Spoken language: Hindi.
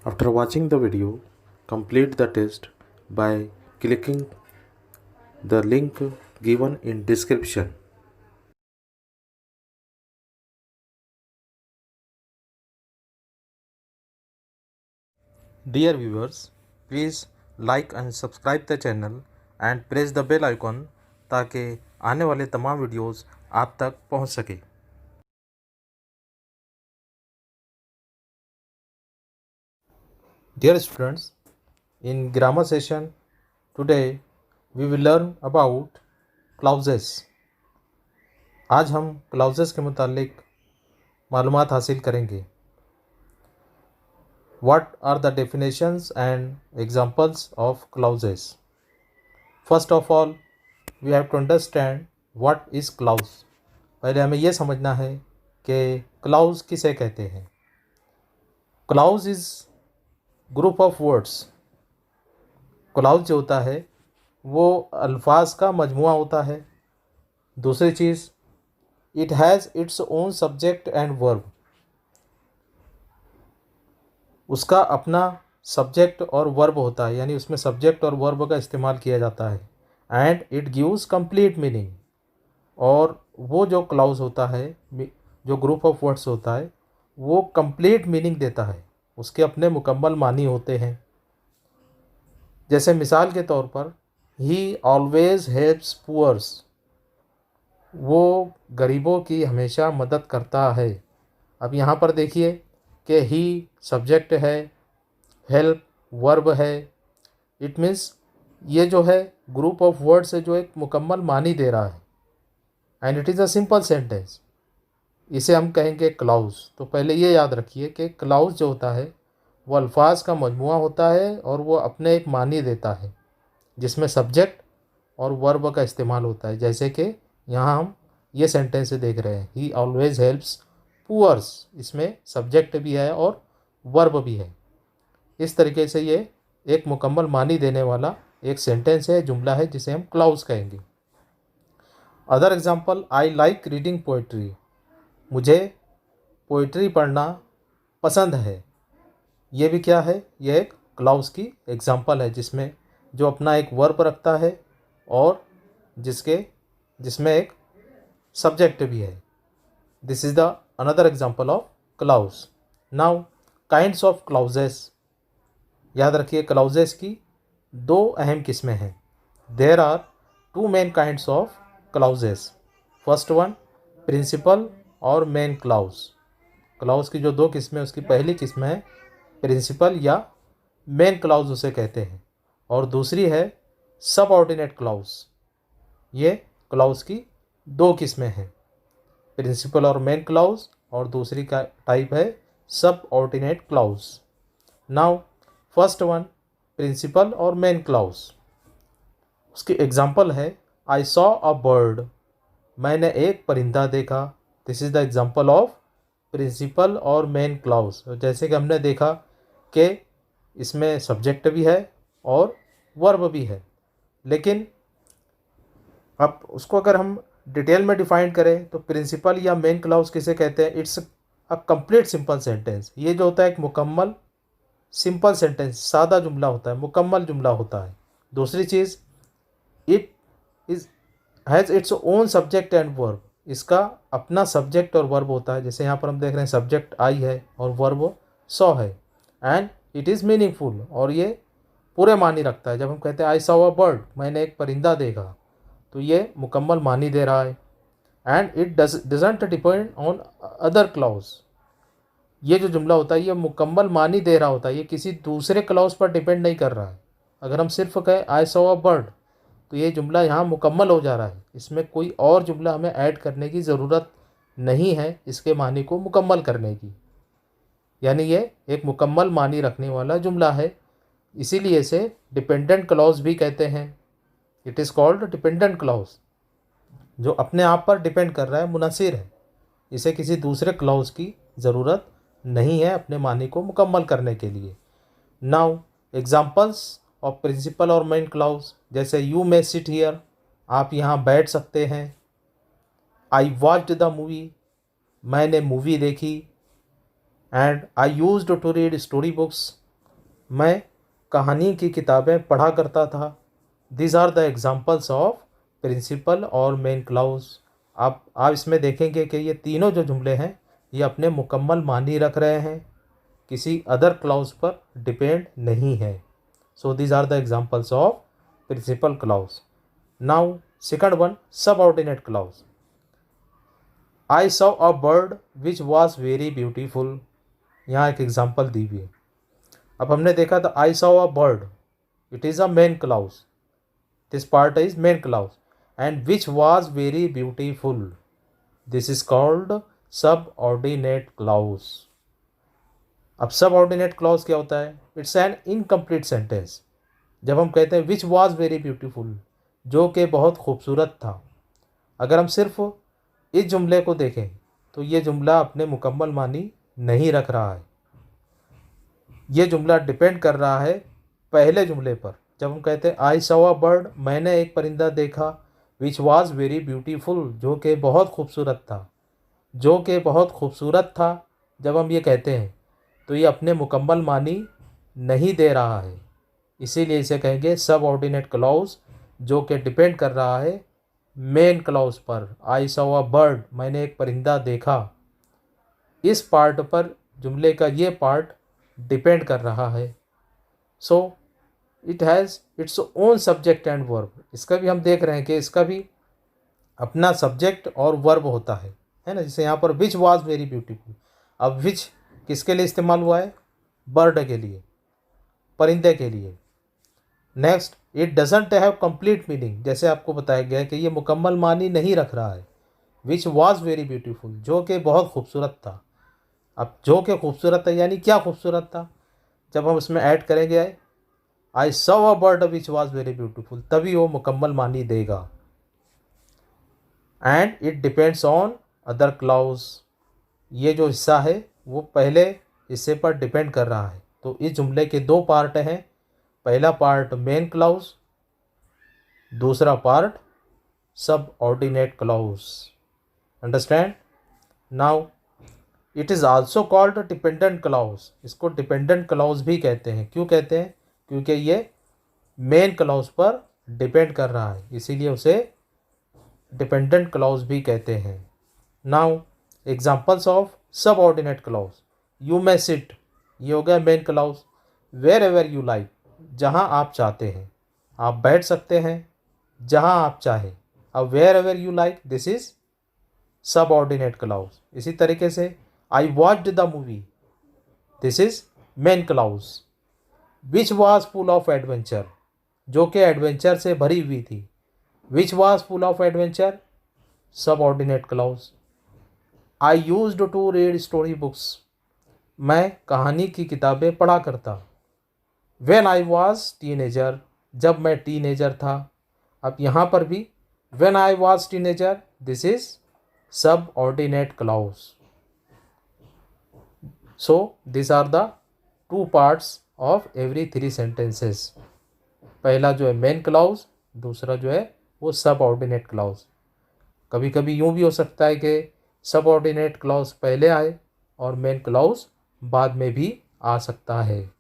After watching the video, complete the test by clicking the link given in description. Dear viewers, please like and subscribe the channel and press the bell icon ताकि आने वाले तमाम वीडियोस आप तक पहुंच सके। Dear students, in grammar session today we will learn about clauses. आज हम clauses के मुतालिक मालूमात हासिल करेंगे। What are the definitions and examples of clauses? First of all, we have to understand what is clause. पहले हमें यह समझना है कि clause किसे कहते हैं। Clause is group of words. Clause जो होता है वो अल्फाज का मजमुआ होता है। दूसरी चीज़, it has its own subject and verb. उसका अपना सब्जेक्ट और वर्ब होता है, यानी उसमें सब्जेक्ट और वर्ब का इस्तेमाल किया जाता है। And it gives complete meaning. और वो जो क्लाउज होता है, जो ग्रुप ऑफ वर्ड्स होता है, वो कंप्लीट मीनिंग देता है, उसके अपने मुकम्मल मानी होते हैं। जैसे मिसाल के तौर पर, ही ऑलवेज हेल्प्स पुअर्स। वो गरीबों की हमेशा मदद करता है। अब यहाँ पर देखिए कि ही सब्जेक्ट है, हेल्प वर्ब है। इट मीन्स ये जो है ग्रुप ऑफ वर्ड्स है जो एक मुकम्मल मानी दे रहा है। And it is a simple sentence. इसे हम कहेंगे क्लाउज। तो पहले ये याद रखिए कि क्लाउज जो होता है वो अल्फाज का मजमुआ होता है और वो अपने एक मानी देता है जिसमें सब्जेक्ट और वर्ब का इस्तेमाल होता है। जैसे कि यहाँ हम ये सेंटेंस देख रहे हैं, ही ऑलवेज हेल्प्स पुअर्स। इसमें सब्जेक्ट भी है और वर्ब भी है। इस तरीके से ये एक मुकम्मल मानी देने वाला एक सेंटेंस है, जुमला है, जिसे हम क्लाउज कहेंगे। Other example, I like reading poetry. मुझे पोइट्री पढ़ना पसंद है। ये भी क्या है, ये एक क्लाउज की एग्जाम्पल है जिसमें जो अपना एक वर्ब रखता है और जिसमें एक सब्जेक्ट भी है। This is the another example of clause. Now kinds of clauses. याद रखिए क्लाउजेस की दो अहम किस्में हैं। There are two main kinds of clauses. First one, principal और मेन क्लाउज। क्लाउज की जो दो किस्में, उसकी पहली किस्म है प्रिंसिपल या मेन क्लाउज उसे कहते हैं, और दूसरी है सबऑर्डिनेट क्लाउज। ये क्लाउज की दो किस्में हैं, प्रिंसिपल और मेन क्लाउज, और दूसरी का टाइप है subordinate clause. Now first one, principal और मेन क्लाउज। उसकी एग्जांपल है, आई सॉ अ बर्ड। मैंने एक परिंदा देखा। This is the example of principal और मेन क्लाउज। जैसे कि हमने देखा कि इसमें सब्जेक्ट भी है और वर्ब भी है, लेकिन अब उसको अगर हम डिटेल में डिफाइन करें तो प्रिंसिपल या मेन क्लाउज किसे कहते हैं? It's a complete simple sentence. ये जो होता है एक मुकम्मल सिंपल सेंटेंस, सादा जुमला होता है, मुकम्मल जुमला होता है। दूसरी चीज़, it is has its own subject and verb. इसका अपना सब्जेक्ट और वर्ब होता है। जैसे यहाँ पर हम देख रहे हैं सब्जेक्ट आई है और वर्ब सॉ है। एंड इट इज़ मीनिंगफुल, और ये पूरे मानी रखता है। जब हम कहते हैं आई सॉ अ बर्ड, मैंने एक परिंदा देखा, तो ये मुकम्मल मानी दे रहा है। And it doesn't depend on other clause. ये जो जुमला होता है ये मुकम्मल मानी दे रहा होता है, ये किसी दूसरे क्लाउज पर डिपेंड नहीं कर रहा है। अगर हम सिर्फ कहें आई सॉ अ बर्ड, तो ये जुमला यहाँ मुकम्मल हो जा रहा है। इसमें कोई और जुमला हमें ऐड करने की ज़रूरत नहीं है इसके मानी को मुकम्मल करने की। यानी ये एक मुकम्मल मानी रखने वाला जुमला है, इसीलिए इसे डिपेंडेंट क्लॉज भी कहते हैं। It is called dependent clause, जो अपने आप पर डिपेंड कर रहा है, मुनहसिर है। इसे किसी दूसरे क्लॉज की ज़रूरत नहीं है अपने मानी को मुकम्मल करने के लिए। नाउ एग्जाम्पल्स ऑफ प्रिंसिपल और मेन क्लॉज, जैसे यू मे सिट हियर, आप यहाँ बैठ सकते हैं। आई वॉच्ड द मूवी, मैंने मूवी देखी। And I used to read story books, मैं कहानी की किताबें पढ़ा करता था। These are the examples of principal और मेन क्लाउज। आप इसमें देखेंगे कि ये तीनों जो जुमले हैं ये अपने मुकम्मल मानी रख रहे हैं, किसी अदर क्लाउज पर डिपेंड नहीं है। So these are the examples of principal clause. Now second one, subordinate clause. I saw a bird which was very beautiful. यहाँ एक एग्जाम्पल दी हुई है। अब हमने देखा था I saw a bird, it is a main clause, this part is main clause, and which was very beautiful, this is called subordinate clause. अब सबऑर्डिनेट क्लाउज क्या होता है? It's an incomplete sentence. जब हम कहते हैं विच वॉज वेरी ब्यूटीफुल, जो कि बहुत खूबसूरत था, अगर हम सिर्फ इस जुमले को देखें तो ये जुमला अपने मुकम्मल मानी नहीं रख रहा है। ये जुमला डिपेंड कर रहा है पहले जुमले पर। जब हम कहते हैं आई सॉ अ बर्ड, मैंने एक परिंदा देखा, विच वॉज वेरी ब्यूटीफुल, जो कि बहुत खूबसूरत था, जो कि बहुत खूबसूरत था, जब हम ये कहते हैं तो ये अपने मुकम्मल मानी नहीं दे रहा है, इसीलिए इसे कहेंगे सबऑर्डिनेट क्लॉज, जो कि डिपेंड कर रहा है मेन क्लॉज पर। आई सॉ अ बर्ड, मैंने एक परिंदा देखा, इस पार्ट पर जुमले का ये पार्ट डिपेंड कर रहा है। So it has its own subject and verb. इसका भी हम देख रहे हैं कि इसका भी अपना सब्जेक्ट और वर्ब होता है ना। जैसे यहाँ पर विच वॉज वेरी ब्यूटीफुल, अब विच किसके लिए इस्तेमाल हुआ है? बर्ड के लिए, परिंदे के लिए। Next, it doesn't have complete meaning, जैसे आपको बताया गया है कि ये मुकम्मल मानी नहीं रख रहा है। विच वॉज वेरी ब्यूटीफुल, जो कि बहुत खूबसूरत था। अब जो कि खूबसूरत है यानी क्या खूबसूरत था? जब हम उसमें ऐड करेंगे I saw a bird which was very beautiful, तभी वो मुकम्मल मानी देगा। And it depends on other clause, ये जो हिस्सा है वो पहले हिस्से पर डिपेंड कर रहा है। तो इस जुमले के दो पार्ट हैं, पहला पार्ट मेन क्लाउज, दूसरा part subordinate clause. Understand? Now it is also called dependent clause, इसको डिपेंडेंट क्लाउज भी कहते हैं। क्यों कहते हैं? क्योंकि ये मेन क्लाउज पर डिपेंड कर रहा है, इसीलिए उसे डिपेंडेंट क्लाउज भी कहते हैं। Now examples of subordinate clause, you may sit, ये हो गया main clause. Wherever you like, जहाँ आप चाहते हैं, आप बैठ सकते हैं जहाँ आप चाहें। अब wherever you like, this is subordinate clause. इसी तरीके से I watched the movie, this is main clause. Which was full of adventure, जो कि एडवेंचर से भरी हुई थी। Which was full of adventure, subordinate clause. I used to read story books, मैं कहानी की किताबें पढ़ा करता। व्हेन आई वॉज टीनेजर, जब मैं टीनेजर था। अब यहाँ पर भी when I was teenager, this is subordinate clause. So this are the two parts of every three sentences. पहला जो है मेन क्लाउज, दूसरा जो है वो सबऑर्डिनेट क्लाउज। कभी कभी यूँ भी हो सकता है कि सबऑर्डिनेट क्लाउज पहले आए और मेन क्लाउज बाद में भी आ सकता है।